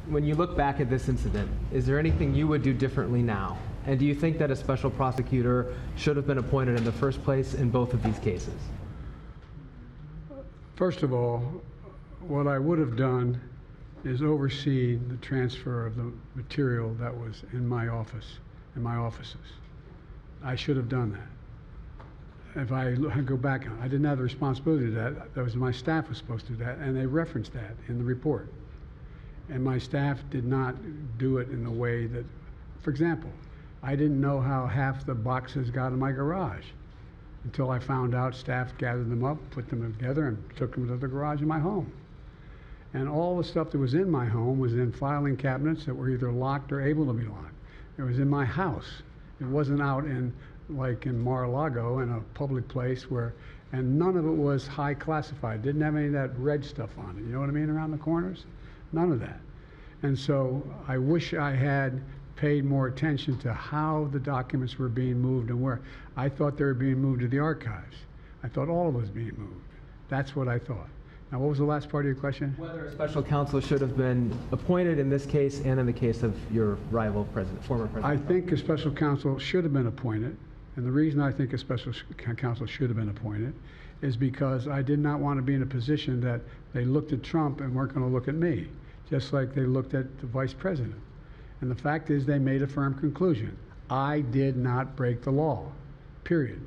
when you look back at this incident, is there anything you would do differently now? And do you think that a special prosecutor should have been appointed in the first place in both of these cases? First of all, what I would have done is oversee the transfer of the material that was in my office, in my offices. I should have done that. If I go back, I didn't have the responsibility to do that. That was my staff was supposed to do that, and they referenced that in the report. And my staff did not do it in the way that, for example, I didn't know how half the boxes got in my garage until I found out staff gathered them up, put them together, and took them to the garage in my home. And all the stuff that was in my home was in filing cabinets that were either locked or able to be locked. It was in my house. It wasn't out in, like in Mar-a-Lago, in a public place where, and none of it was high classified. Didn't have any of that red stuff on it. You know what I mean, around the corners? None of that. And so I wish I had paid more attention to how the documents were being moved and where. I thought they were being moved to the archives. I thought all of it was being moved. That's what I thought. Now, what was the last part of your question? Whether a special counsel should have been appointed in this case and in the case of your rival president, former president. I think a special counsel should have been appointed. And the reason I think a special counsel should have been appointed is because I did not want to be in a position that they looked at Trump and weren't going to look at me, just like they looked at the vice president. And the fact is they made a firm conclusion. I did not break the law, period.